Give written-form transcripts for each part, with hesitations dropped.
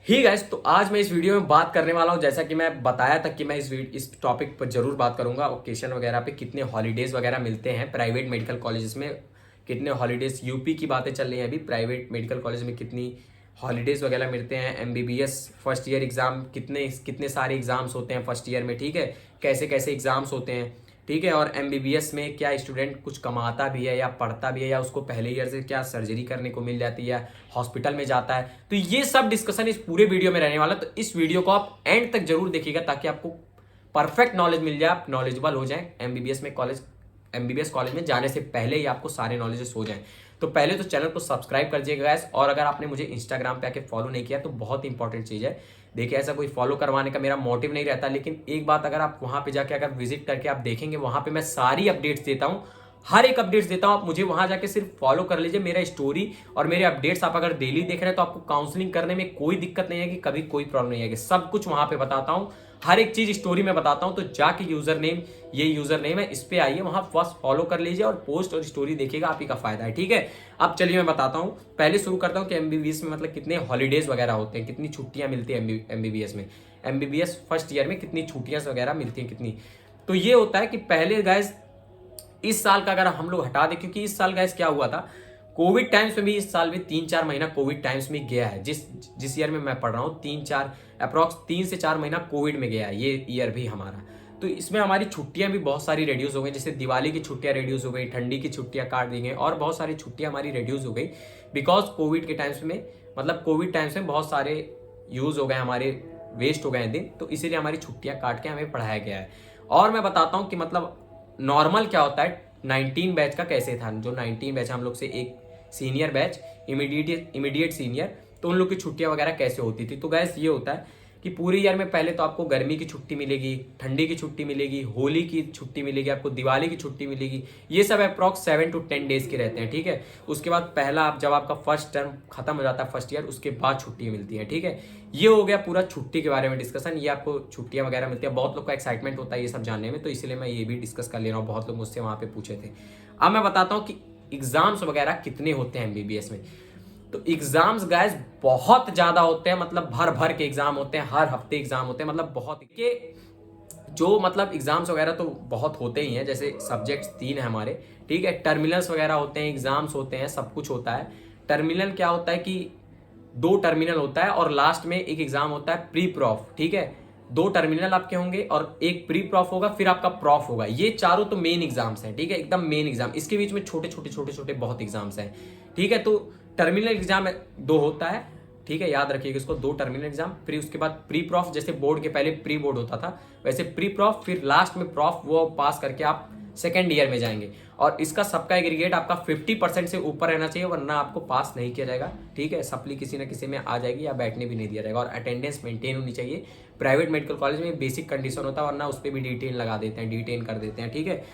ही guys, तो आज मैं इस वीडियो में बात करने वाला हूं, जैसा कि मैं बताया था कि मैं इस टॉपिक पर जरूर बात करूंगा। ओकेशन वगैरह पे कितने हॉलीडेज वगैरह मिलते हैं प्राइवेट मेडिकल कॉलेजेस में, कितने हॉलीडेज, यूपी की बातें चल रही हैं अभी, प्राइवेट मेडिकल कॉलेज में कितनी हॉलीडेज वगैरह मिलते हैं। एमबीबीएस फर्स्ट ईयर एग्जाम कितने कितने सारे एग्जाम्स होते हैं फर्स्ट ईयर में, ठीक है, कैसे कैसे एग्जाम्स होते हैं, ठीक है। और एमबीबीएस में क्या स्टूडेंट कुछ कमाता भी है या पढ़ता भी है, या उसको पहले ईयर से क्या सर्जरी करने को मिल जाती है, हॉस्पिटल में जाता है। तो ये सब डिस्कशन इस पूरे वीडियो में रहने वाला है। तो इस वीडियो को आप एंड तक जरूर देखिएगा ताकि आपको परफेक्ट नॉलेज मिल जाए, आप नॉलेजेबल हो जाए एमबीबीएस कॉलेज में जाने से पहले ही आपको सारे नॉलेजेस हो जाएं। तो पहले तो चैनल को सब्सक्राइब कर दीजिएगा गाइस, और अगर आपने मुझे इंस्टाग्राम पे आके फॉलो नहीं किया तो बहुत इंपॉर्टेंट चीज़ है। देखिए, ऐसा कोई फॉलो करवाने का मेरा मोटिव नहीं रहता, लेकिन एक बात, अगर आप वहां पे जाके अगर विजिट करके आप देखेंगे, वहां पे मैं सारी अपडेट्स देता हूँ, हर एक अपडेट्स देता हूँ। आप मुझे वहां जाके सिर्फ फॉलो कर लीजिए, मेरा स्टोरी और मेरे अपडेट्स आप अगर डेली देख रहे हैं तो आपको काउंसलिंग करने में कोई दिक्कत नहीं है, कि कभी कोई प्रॉब्लम नहीं है, कि सब कुछ वहां पे बताता हूँ, हर एक चीज स्टोरी में बताता हूँ। तो जाके यूजर नेम, ये यूजर नेम है, इस पे आइए, वहां फर्स्ट फॉलो कर लीजिए और पोस्ट और स्टोरी देखिएगा, आप ही का फायदा है, ठीक है। अब चलिए मैं बताता हूँ, पहले शुरू करता हूँ कि एमबीबीएस में मतलब कितने हॉलीडेज वगैरह होते हैं, कितनी छुट्टियां मिलती है एमबीबीएस में, एमबीबीएस फर्स्ट ईयर में कितनी छुट्टियां वगैरह मिलती हैं कितनी। तो ये होता है कि पहले गाइस, इस साल का अगर हम लोग हटा दें, क्योंकि इस साल गाइस क्या हुआ था, कोविड टाइम्स में भी इस साल भी 3-4 महीना कोविड टाइम्स में गया है। जिस ईयर में मैं पढ़ रहा हूँ, 3 से 4 महीना कोविड में गया है ये ईयर भी हमारा। तो इसमें हमारी छुट्टियां भी बहुत सारी रिड्यूस हो गई, जैसे दिवाली की छुट्टियां रिड्यूस हो गई, ठंडी की छुट्टियां काट दी गई, और बहुत सारी छुट्टियां हमारी रिड्यूस हो गई बिकॉज कोविड के टाइम्स में, मतलब कोविड टाइम्स में बहुत सारे यूज हो गए हमारे, वेस्ट हो गए हैं दिन, तो इसीलिए हमारी छुट्टियां काट के हमें पढ़ाया गया है। और मैं बताता हूँ कि मतलब नॉर्मल क्या होता है, 19 बैच का कैसे था। जो 19 बैच हम लोग से एक सीनियर बैच, इमीडिएट सीनियर, तो उन लोग की छुट्टियां वगैरह कैसे होती थी। तो गैस ये होता है कि पूरे ईयर में पहले तो आपको गर्मी की छुट्टी मिलेगी, ठंडी की छुट्टी मिलेगी, होली की छुट्टी मिलेगी, आपको दिवाली की छुट्टी मिलेगी। ये सब अप्रॉक्स 7 to 10 डेज के रहते हैं, ठीक है। उसके बाद पहला आप जब आपका फर्स्ट टर्म खत्म हो जाता है फर्स्ट ईयर, उसके बाद छुट्टी मिलती है, ठीक है। ये हो गया पूरा छुट्टी के बारे में डिस्कशन, ये आपको छुट्टियां वगैरह मिलती है। बहुत लोग का एक्साइटमेंट होता है ये सब जानने में, तो इसलिए मैं ये भी डिस्कस कर ले रहा हूँ, बहुत लोग मुझसे वहां पे पूछे थे। अब मैं बताता हूँ कि एग्जाम्स वगैरह कितने होते हैं एमबीबीएस में। तो एग्जाम्स गाइस बहुत ज्यादा होते हैं, मतलब भर भर के एग्जाम होते हैं, हर हफ्ते एग्जाम होते हैं, मतलब बहुत के जो मतलब एग्जाम्स वगैरह तो बहुत होते ही हैं। जैसे सब्जेक्ट्स 3 है हमारे, ठीक है, टर्मिनल्स वगैरह होते हैं, एग्जाम्स होते हैं, सब कुछ होता है। टर्मिनल क्या होता है कि 2 टर्मिनल होता है और लास्ट में एक एग्जाम होता है प्री प्रॉफ, ठीक है। 2 टर्मिनल आपके होंगे और एक प्री प्रॉफ होगा, फिर आपका प्रॉफ होगा। ये चारों तो मेन एग्जाम्स हैं, ठीक है, एकदम मेन एग्जाम। इसके बीच में छोटे छोटे छोटे छोटे बहुत एग्जाम्स हैं, ठीक है। तो टर्मिनल एग्जाम 2 होता है, ठीक है, याद रखिएगा इसको, 2 टर्मिनल एग्जाम, फिर उसके बाद प्री प्रॉफ। जैसे बोर्ड के पहले प्री बोर्ड होता था, वैसे प्री प्रॉफ, फिर लास्ट में प्रॉफ, वो पास करके आप सेकेंड ईयर में जाएंगे। और इसका सबका एग्रीगेट आपका 50% से ऊपर रहना चाहिए, वरना आपको पास नहीं किया जाएगा, ठीक है। सप्ली किसी ना किसी में आ जाएगी या बैठने भी नहीं दिया जाएगा, और अटेंडेंस मेंटेन होनी चाहिए। प्राइवेट मेडिकल कॉलेज में बेसिक कंडीशन होता है, वरना उस पर भी डिटेन लगा देते हैं, डिटेन कर देते हैं, ठीक है।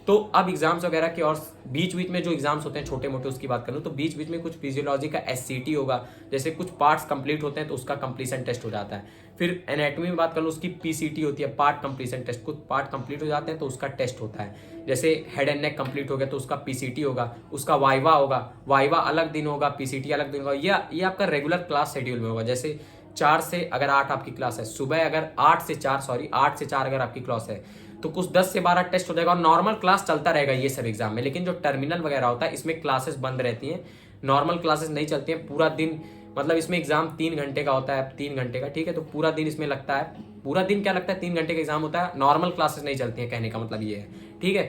तो अब एग्जाम्स वगैरह के और बीच बीच में जो एग्जाम्स होते हैं छोटे मोटे, उसकी बात करूँ तो बीच बीच में कुछ फिजियोलॉजी का एससीटी होगा, जैसे कुछ पार्ट्स कंप्लीट होते हैं तो उसका कंप्लीशन टेस्ट हो जाता है। फिर एनाटॉमी में बात कर लो, उसकी पीसीटी होती है, पार्ट कंप्लीशन टेस्ट। कुछ पार्ट कंप्लीट हो जाते हैं तो उसका टेस्ट होता है। जैसे हेड एंड नेक कंप्लीट हो गया तो उसका पीसीटी होगा, उसका वाइवा होगा, वाइवा अलग दिन होगा, पीसीटी अलग दिन होगा। ये आपका रेगुलर क्लास शेड्यूल में होगा। जैसे 4 से अगर 8 आपकी क्लास है, सुबह अगर 8 से 4 अगर आपकी क्लास है तो कुछ 10 से 12 टेस्ट हो जाएगा, और नॉर्मल क्लास चलता रहेगा ये सब एग्जाम में। लेकिन जो टर्मिनल वगैरह होता है इसमें क्लासेस बंद रहती हैं, नॉर्मल क्लासेस नहीं चलती हैं पूरा दिन। मतलब इसमें एग्जाम 3 घंटे का होता है, 3 घंटे का, ठीक है। तो पूरा दिन इसमें लगता है, पूरा दिन क्या लगता है, 3 घंटे का एग्जाम होता है, नॉर्मल क्लासेस नहीं चलती हैं, कहने का मतलब ये है, ठीक है।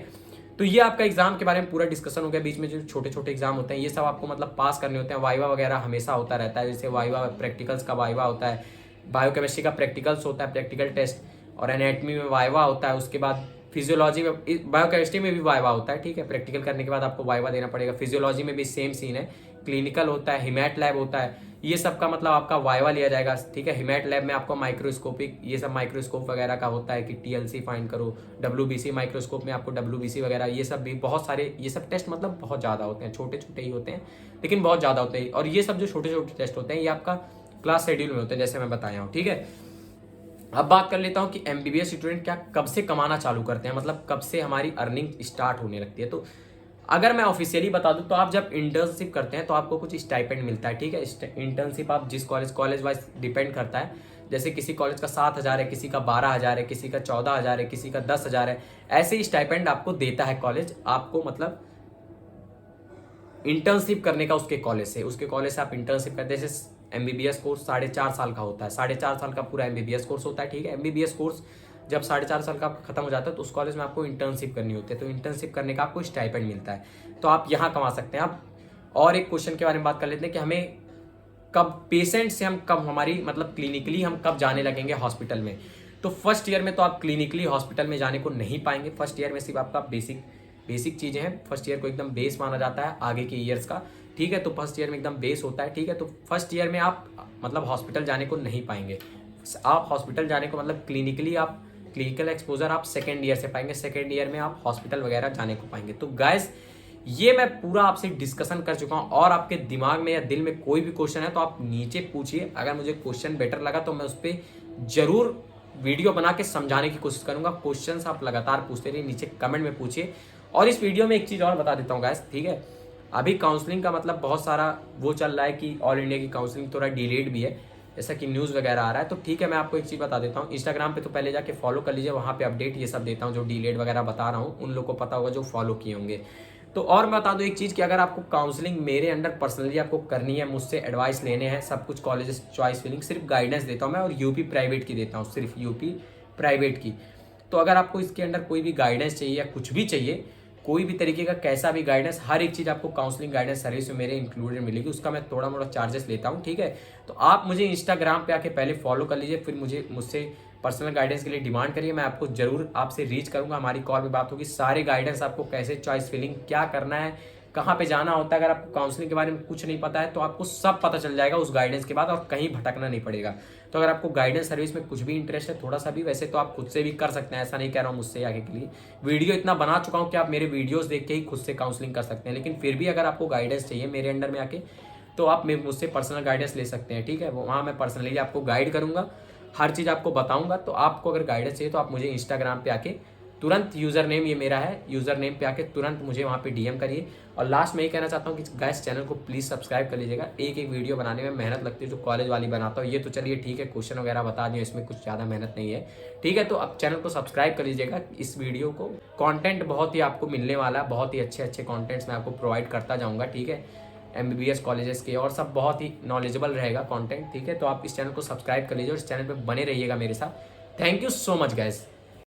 तो ये आपका एग्जाम के बारे में पूरा डिस्कशन हो गया। बीच में जो छोटे छोटे एग्जाम होते हैं ये सब आपको मतलब पास करने होते हैं। वाइवा वगैरह हमेशा होता रहता है, जैसे वाइवा प्रैक्टिकल्स का वाइवा होता है, बायोकेमिस्ट्री का प्रैक्टिकल्स होता है, प्रैक्टिकल टेस्ट, और एनाटॉमी में वाइवा होता है। उसके बाद फिजियोलॉजी में, बायोकेमिस्ट्री में भी वाइवा होता है, ठीक है। प्रैक्टिकल करने के बाद आपको वाइवा देना पड़ेगा। फिजियोलॉजी में भी सेम सीन है, क्लिनिकल होता है, हिमैट लैब होता है, ये सब का मतलब आपका वाइवा लिया जाएगा, ठीक है। हिमैट लैब में आपको माइक्रोस्कोपिक, ये सब माइक्रोस्कोप वगैरह का होता है कि टीएलसी फाइंड करो, डब्ल्यूबीसी माइक्रोस्कोप में आपको डब्ल्यूबीसी वगैरह, ये सब भी बहुत सारे, ये सब टेस्ट मतलब बहुत ज़्यादा होते हैं, छोटे छोटे ही होते हैं लेकिन बहुत ज़्यादा होते हैं। और ये सब जो छोटे छोटे टेस्ट होते हैं ये आपका क्लास शेड्यूल में होते हैं, जैसे मैं बताया हूँ, ठीक है। अब बात कर लेता हूँ कि एमबीबीएस स्टूडेंट क्या कब से कमाना चालू करते हैं, मतलब कब से हमारी अर्निंग स्टार्ट होने लगती है। तो अगर मैं ऑफिशियली बता दूं तो आप जब इंटर्नशिप करते हैं तो आपको कुछ स्टाइपेंड मिलता है, ठीक है। इंटर्नशिप आप जिस कॉलेज वाइज डिपेंड करता है, जैसे किसी कॉलेज का 7,000 है, किसी का 12,000 है, किसी का 14,000 है, किसी का 10,000 है, ऐसे ही स्टाइपेंड आपको देता है कॉलेज आपको, मतलब इंटर्नशिप करने का उसके कॉलेज से आप इंटर्नशिप करते हैं। जैसे एमबीबीएस कोर्स 4.5 साल का होता है, 4.5 साल का पूरा एमबीबीएस कोर्स होता है, ठीक है। एमबीबीएस कोर्स जब 4.5 साल का खत्म हो जाता है तो उस कॉलेज में आपको इंटर्नशिप करनी होती है, तो इंटर्नशिप करने का आपको स्टाइपेंड मिलता है, तो आप यहाँ कमा सकते हैं आप। और एक क्वेश्चन के बारे में बात कर लेते हैं कि हमें कब पेशेंट से हम कब हमारी मतलब क्लिनिकली हम कब जाने लगेंगे हॉस्पिटल में। तो फर्स्ट ईयर में तो आप क्लिनिकली हॉस्पिटल में जाने को नहीं पाएंगे। फर्स्ट ईयर में सिर्फ आपका बेसिक चीज़ें हैं। फर्स्ट ईयर को एकदम बेस माना जाता है आगे के ईयर्स का, ठीक है। तो फर्स्ट ईयर में एकदम बेस होता है, ठीक है। तो फर्स्ट ईयर में आप मतलब हॉस्पिटल जाने को नहीं पाएंगे। आप हॉस्पिटल जाने को मतलब क्लिनिकली आप क्लिनिकल एक्सपोजर आप सेकेंड ईयर से पाएंगे, सेकेंड ईयर में आप हॉस्पिटल वगैरह जाने को पाएंगे। तो गाइस ये मैं पूरा आपसे डिस्कशन कर चुका हूं, और आपके दिमाग में या दिल में कोई भी क्वेश्चन है तो आप नीचे पूछिए। अगर मुझे क्वेश्चन बेटर लगा तो मैं उस पर जरूर वीडियो बना के समझाने की कोशिश करूंगा। क्वेश्चंस आप लगातार पूछते रहिए, नीचे कमेंट में पूछिए। और इस वीडियो में एक चीज़ और बता देता हूँ गाइस, ठीक है। अभी काउंसलिंग का मतलब बहुत सारा वो चल रहा है कि ऑल इंडिया की काउंसलिंग थोड़ा डिलेड भी है, जैसा कि न्यूज़ वगैरह आ रहा है। तो ठीक है, मैं आपको एक चीज़ बता देता हूँ। इंस्टाग्राम पे तो पहले जाके फॉलो कर लीजिए, वहाँ पे अपडेट ये सब देता हूँ, जो डिलेड वगैरह बता रहा हूँ उन लोग को पता होगा जो फॉलो किए होंगे। तो और मैं बता दूं एक चीज़ कि अगर आपको काउंसलिंग मेरे अंडर पर्सनली आपको करनी है, मुझसे एडवाइस लेने हैं, सब कुछ कॉलेजेस चॉइस फिलिंग सिर्फ गाइडेंस देता हूँ मैं, और यूपी प्राइवेट की देता हूँ, सिर्फ यूपी प्राइवेट की। तो अगर आपको इसके अंडर कोई भी गाइडेंस चाहिए या कुछ भी चाहिए, कोई भी तरीके का कैसा भी गाइडेंस, हर एक चीज़ आपको काउंसलिंग गाइडेंस सर्विस में मेरे इंक्लूडेड मिलेगी। उसका मैं थोड़ा मोड़ा चार्जेस लेता हूँ, ठीक है। तो आप मुझे इंस्टाग्राम पे आके पहले फॉलो कर लीजिए, फिर मुझसे पर्सनल गाइडेंस के लिए डिमांड करिए, मैं आपको जरूर आपसे रीच करूंगा। हमारी कॉल पे बात होगी, सारे गाइडेंस आपको कैसे चॉइस फिलिंग क्या करना है, कहाँ पे जाना होता है। अगर आपको काउंसलिंग के बारे में कुछ नहीं पता है तो आपको सब पता चल जाएगा उस गाइडेंस के बाद, और कहीं भटकना नहीं पड़ेगा। तो अगर आपको गाइडेंस सर्विस में कुछ भी इंटरेस्ट है, थोड़ा सा भी, वैसे तो आप खुद से भी कर सकते हैं, ऐसा नहीं कह रहा हूँ मुझसे आगे के लिए। वीडियो इतना बना चुका हूँ कि आप मेरे वीडियोस देख के ही खुद से काउंसलिंग कर सकते हैं, लेकिन फिर भी अगर आपको गाइडेंस चाहिए मेरे अंडर में आके तो आप मुझसे पर्सनल गाइडेंस ले सकते हैं, ठीक है। वहाँ मैं पर्सनली आपको गाइड करूँगा, हर चीज़ आपको बताऊँगा। तो आपको अगर गाइडेंस चाहिए तो आप मुझे इंस्टाग्राम पे आके तुरंत, यूज़र नेम ये मेरा है, यूज़र नेम पे आके तुरंत मुझे वहाँ पे डीएम करिए। और लास्ट में ये कहना चाहता हूँ कि गाइस चैनल को प्लीज़ सब्सक्राइब कर लीजिएगा। एक एक वीडियो बनाने में मेहनत लगती है, जो कॉलेज वाली बनाता हूँ। ये तो चलिए ठीक है, क्वेश्चन वगैरह बता दिए, इसमें कुछ ज़्यादा मेहनत नहीं है, ठीक है। तो अब चैनल को सब्सक्राइब कर लीजिएगा। इस वीडियो को कॉन्टेंट बहुत ही आपको मिलने वाला है, बहुत ही अच्छे अच्छे कॉन्टेंट्स मैं आपको प्रोवाइड करता जाऊँगा, ठीक है। एमबीबीएस कॉलेजेस के और सब बहुत ही नॉलेजेबल रहेगा कंटेंट, ठीक है। तो आप इस चैनल को सब्सक्राइब कर लीजिए और इस चैनल पे बने रहिएगा मेरे साथ। Thank you so much guys.